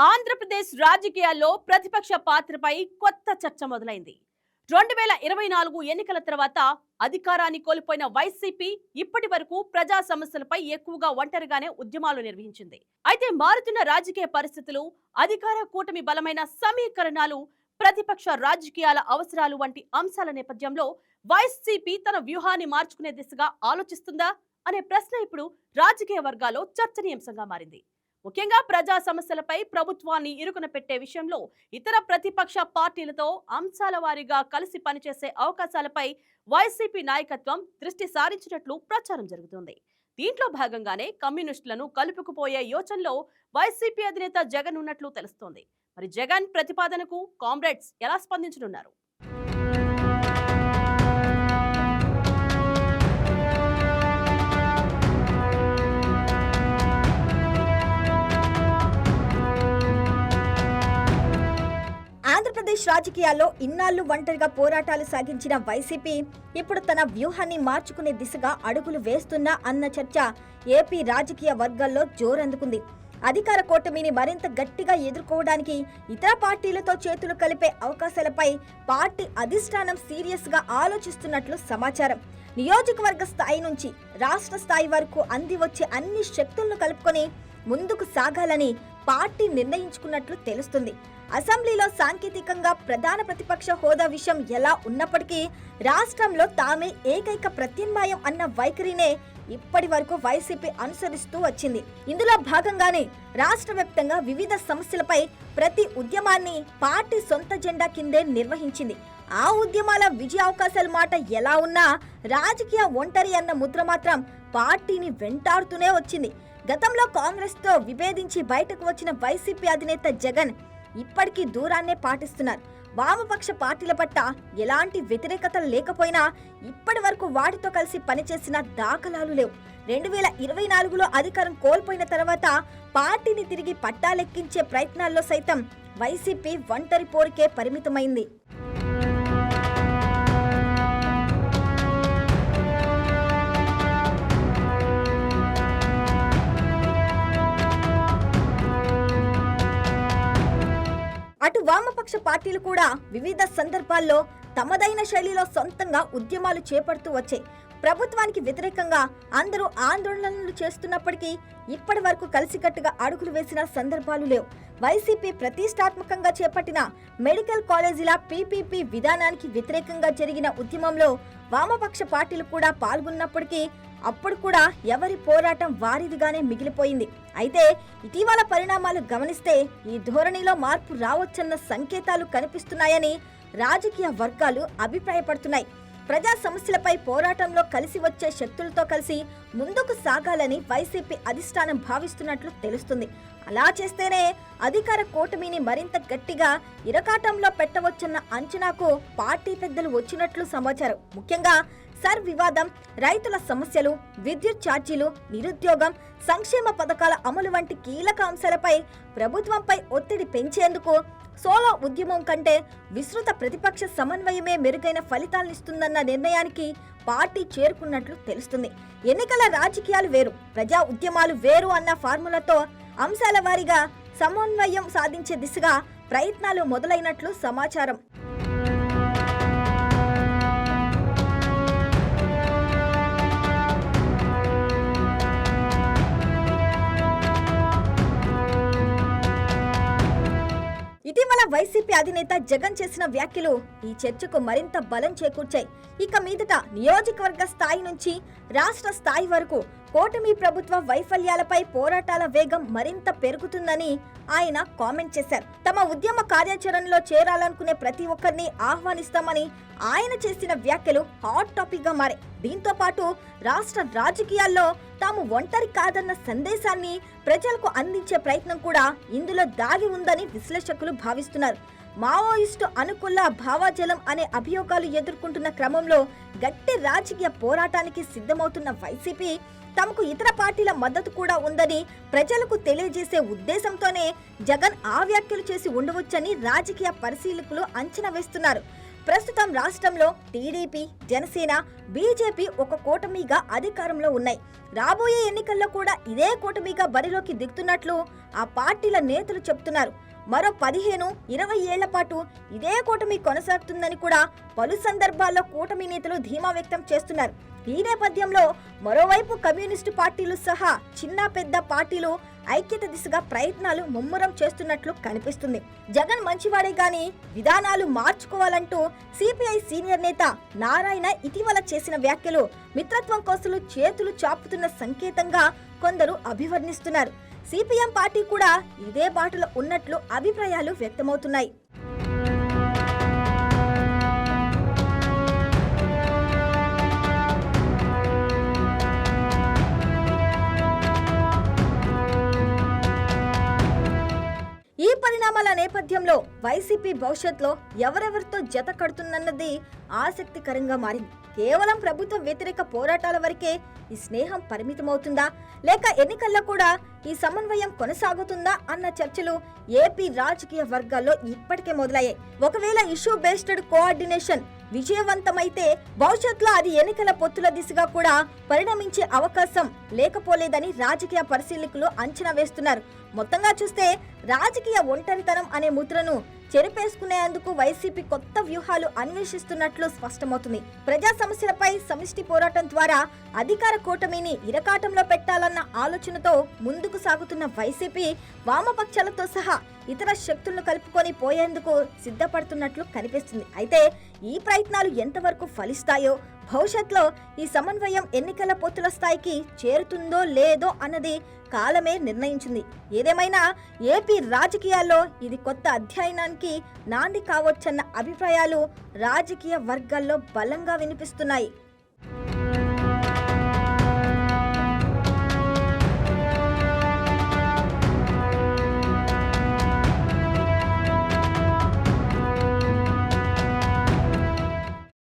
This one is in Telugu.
ఆంధ్రప్రదేశ్ రాజకీయాల్లో ప్రతిపక్ష పాత్రపై కొత్త చర్చ మొదలైంది. 2024 ఎన్నికల తర్వాత అధికారాన్ని కోల్పోయిన వైసీపీ ఇప్పటి వరకు ప్రజా సమస్యలపై ఎక్కువగా ఒంటరిగానే ఉద్యమాలు నిర్వహించింది. అయితే మారుతున్న రాజకీయ పరిస్థితులు, అధికార కూటమి బలమైన సమీకరణాలు, ప్రతిపక్ష రాజకీయాల అవసరాలు వంటి అంశాల నేపథ్యంలో వైసీపీ తన వ్యూహాన్ని మార్చుకునే దిశగా ఆలోచిస్తుందా అనే ప్రశ్న ఇప్పుడు రాజకీయ వర్గాల్లో చర్చనీయాంశంగా మారింది. ముఖ్యంగా ప్రజా సమస్యలపై ప్రభుత్వాన్ని ఇరుకున పెట్టే విషయంలో ఇతర ప్రతిపక్ష పార్టీలతో అంశాల వారీగా కలిసి పనిచేసే అవకాశాలపై వైసీపీ నాయకత్వం దృష్టి సారించినట్లు ప్రచారం జరుగుతుంది. దీంట్లో భాగంగానే కమ్యూనిస్టులను కలుపుకుపోయే యోచనలో వైసీపీ అధినేత జగన్ ఉన్నట్లు తెలుస్తోంది. మరి జగన్ ప్రతిపాదనకు కామ్రేడ్స్ ఎలా స్పందించనున్నారు? ఆంధ్రప్రదేశ్ రాజకీయాల్లో ఇన్నాళ్లు ఒంటరిగా పోరాటాలు సాగించిన వైసీపీ ఇప్పుడు తన వ్యూహాన్ని మార్చుకునే దిశగా అడుగులు వేస్తున్నా అన్న చర్చ ఏపీ రాజకీయ వర్గాల్లో జోరందుకుంది. అధికార కూటమిని మరింత గట్టిగా ఎదుర్కోవడానికి ఇతర పార్టీలతో చేతులు కలిపే అవకాశాలపై పార్టీ అధిష్టానం సీరియస్ గా ఆలోచిస్తున్నట్లు సమాచారం. నియోజకవర్గ స్థాయి నుంచి రాష్ట్ర స్థాయి వరకు అంది వచ్చే అన్ని శక్తులను కలుపుకొని ముందుకు సాగాలని పార్టీ నిర్ణయించుకున్నట్లు తెలుస్తుంది. అసెంబ్లీలో సాంకేతికంగా ప్రధాన ప్రతిపక్ష హోదా విషయం ఎలా ఉన్నప్పటికీ రాష్ట్రంలో తామే ఏకైక ప్రత్యామ్నాయం అన్న వైఖరినే ఇప్పటి వరకు వైసీపీ అనుసరిస్తూ వచ్చింది. ఇందులో భాగంగానే రాష్ట్ర వ్యాప్తంగా వివిధ సమస్యలపై ప్రతి ఉద్యమాన్ని పార్టీ సొంత జెండా కిందే నిర్వహించింది. ఆ ఉద్యమాల విజయ అవకాశాల మాట ఎలా ఉన్నా రాజకీయ ఒంటరి అన్న ముద్ర మాత్రం పార్టీని వెంటాడుతూనే వచ్చింది. గతంలో కాంగ్రెస్ తో విభేదించి బయటకు వచ్చిన వైసీపీ అధినేత జగన్ ఇప్పటికీ దూరాన్నే పాటిస్తున్నారు. వామపక్ష పార్టీల పట్ల ఎలాంటి వ్యతిరేకత లేకపోయినా ఇప్పటి వరకు వాటితో కలిసి పనిచేసిన దాఖలాలు లేవు. 2024లో అధికారం కోల్పోయిన తర్వాత పార్టీని తిరిగి పట్టాలెక్కించే ప్రయత్నాల్లో సైతం వైసీపీ ఒంటరి పోరుకే పరిమితమైంది. అటు వామపక్ష పార్టీలు కూడా వివిధ సందర్భాల్లో తమదైన శైలిలో సొంతంగా ఉద్యమాలు చేపడుతూ వచ్చాయి. ప్రభుత్వానికి వ్యతిరేకంగా అందరూ ఆందోళనలు చేస్తున్నప్పటికీ ఇప్పటి వరకు కలిసికట్టుగా అడుగులు వేసిన సందర్భాలు లేవు. వైసీపీ ప్రతిష్టాత్మకంగా చేపట్టిన మెడికల్ కాలేజీల పీపీపీ విధానానికి వ్యతిరేకంగా జరిగిన ఉద్యమంలో వామపక్ష పార్టీలు కూడా పాల్గొన్నప్పటికీ అప్పుడు కూడా ఎవరి పోరాటం వారిదిగానే మిగిలిపోయింది. అయితే ఇటీవల పరిణామాలు గమనిస్తే ఈ ధోరణిలో మార్పు రావచ్చన్న సంకేతాలు కనిపిస్తున్నాయని రాజకీయ వర్గాలు అభిప్రాయపడుతున్నాయి. ప్రజా సమస్యలపై పోరాటంలో కలిసి వచ్చే శక్తులతో కలిసి ముందుకు సాగాలని వైసీపీ అధిష్టానం భావిస్తున్నట్లు తెలుస్తుంది. అలా చేస్తేనే అధికార కూటమిని మరింత గట్టిగా ఇరకాటంలో పెట్టవచ్చన్న అంచనాకు పార్టీ పెద్దలు వచ్చినట్లు సమాచారం. ముఖ్యంగా సర్ వివాదం, రైతుల సమస్యలు, విద్యుత్ ఛార్జీలు, నిరుద్యోగం, సంక్షేమ పథకాల అమలు వంటి కీలక అంశాలపై ప్రభుత్వంపై ఒత్తిడి పెంచేందుకు సోలో ఉద్యమం కంటే విస్తృత ప్రతిపక్ష సమన్వయమే మెరుగైన ఫలితాలనిస్తుందన్న నిర్ణయానికి పార్టీ చేరుకున్నట్లు తెలుస్తుంది. ఎన్నికల రాజకీయాలు వేరు, ప్రజా ఉద్యమాలు వేరు అన్న ఫార్ములాతో అంశాల వారీగా సమన్వయం సాధించే దిశగా ప్రయత్నాలు మొదలైనట్లు సమాచారం. ఇటీవల వైసీపీ అధినేత జగన్ చేసిన వ్యాఖ్యలు ఈ చర్చకు మరింత బలం చేకూర్చాయి. ఇక మీదట నియోజకవర్గ స్థాయి నుంచి రాష్ట్ర స్థాయి వరకు కూటమి ప్రభుత్వ వైఫల్యాలపై పోరాటాల వేగం మరింత పెరుగుతుందని ఆయన కామెంట్ చేశారు. తమ ఉద్యమ కార్యాచరణలో చేరాలనుకునే ప్రతి ఒక్కరిని ఆహ్వానిస్తామని ఆయన చేసిన వ్యాఖ్యలు హాట్ టాపిక్ గా మారాయి. దీంతో పాటు రాష్ట్ర రాజకీయాల్లో తాము ఒంటరి కాదన్న సందేశాన్ని ప్రజలకు అందించే ప్రయత్నం కూడా ఇందులో దాగి ఉందని విశ్లేషకులు భావిస్తున్నారు. మావోయిస్టు అనుకూల భావాజలం అనే అభియోగాలు ఎదుర్కొంటున్న క్రమంలో గట్టి రాజకీయ పోరాటానికి సిద్ధమవుతున్న వైసీపీ తమకు ఇతర పార్టీల మద్దతు కూడా ఉందని ప్రజలకు తెలియజేసే ఉద్దేశంతోనే జగన్ ఆ వ్యాఖ్యలు చేసి ఉండవచ్చని రాజకీయ పరిశీలకులు అంచనా వేస్తున్నారు. ప్రస్తుతం రాష్ట్రంలో టీడీపీ, జనసేన, బీజేపీ ఒక కూటమిగా అధికారంలో ఉన్నాయి. రాబోయే ఎన్నికల్లో కూడా ఇదే కూటమిగా బరిలోకి దిగుతున్నట్లు ఆ పార్టీల నేతలు చెబుతున్నారు. మరో 15-20 ఏళ్ల పాటు ఇదే కూటమి కొనసాగుతుందని కూడా పలు సందర్భాల్లో కూటమి నేతలు ధీమా వ్యక్తం చేస్తున్నారు. ఈ నేపథ్యంలో మరోవైపు కమ్యూనిస్టు పార్టీలు సహా చిన్న పెద్ద పార్టీలు ఐక్యత దిశగా ప్రయత్నాలు ముమ్మరం చేస్తున్నట్లు కనిపిస్తుంది. జగన్ మంచివాడే గాని విధానాలు మార్చుకోవాలంటూ సిపిఐ సీనియర్ నేత నారాయణ ఇటీవల చేసిన వ్యాఖ్యలు మిత్రత్వం కోసం చేతులు చాపుతున్న సంకేతంగా కొందరు అభివర్ణిస్తున్నారు. సిపిఎం పార్టీ కూడా ఇదే బాటలో ఉన్నట్లు అభిప్రాయాలు వ్యక్తమవుతున్నాయి. ఈ పరిణామాల నేపథ్యంలో వైసీపీ భవిష్యత్తులో ఎవరెవరితో జత కడుతుందన్నది ఆసక్తికరంగా మారింది. కేవలం ప్రభుత్వ వ్యతిరేక పోరాటాల వరకే ఈ స్నేహం పరిమితమవుతుందా, లేక ఎన్నికల్లో కూడా ఈ సమన్వయం కొనసాగుతుందా అన్న చర్చలు ఏపీ రాజకీయ వర్గాల్లో ఇప్పటికే మొదలయ్యాయి. ఒకవేళ ఇష్యూ బేస్డ్ కోఆర్డినేషన్ విజయవంతమైతే భవిష్యత్తులో అది ఎన్నికల పొత్తుల దిశగా కూడా పరిణమించే అవకాశం లేకపోలేదని రాజకీయ పరిశీలకులు అంచనా వేస్తున్నారు. మొత్తంగా చూస్తే రాజకీయ ఒంటరితనం అనే ముద్రను చెరిపేసుకునేందుకు వైసీపీ కొత్త వ్యూహాలు అన్వేషిస్తున్నట్లు స్పష్టమవుతుంది. ప్రజా సమస్యలపై సమిష్టి పోరాటం ద్వారా అధికార కూటమిని ఇరకాటంలో పెట్టాలన్న ఆలోచనతో ముందుకు సాగుతున్న వైసీపీ వామపక్షాలతో సహా ఇతర శక్తులను కలుపుకొని పోయేందుకు సిద్ధపడుతున్నట్లు కనిపిస్తుంది. అయితే ఈ ప్రయత్నాలు ఎంతవరకు ఫలిస్తాయో, భవిష్యత్తులో ఈ సమన్వయం ఎన్నికల పొత్తుల స్థాయికి చేరుతుందో లేదో అన్నది కాలమే నిర్ణయించింది. ఏదేమైనా ఏపీ రాజకీయాల్లో ఇది కొత్త అధ్యయనానికి నాంది కావచ్చన్న అభిప్రాయాలు రాజకీయ వర్గాల్లో బలంగా వినిపిస్తున్నాయి.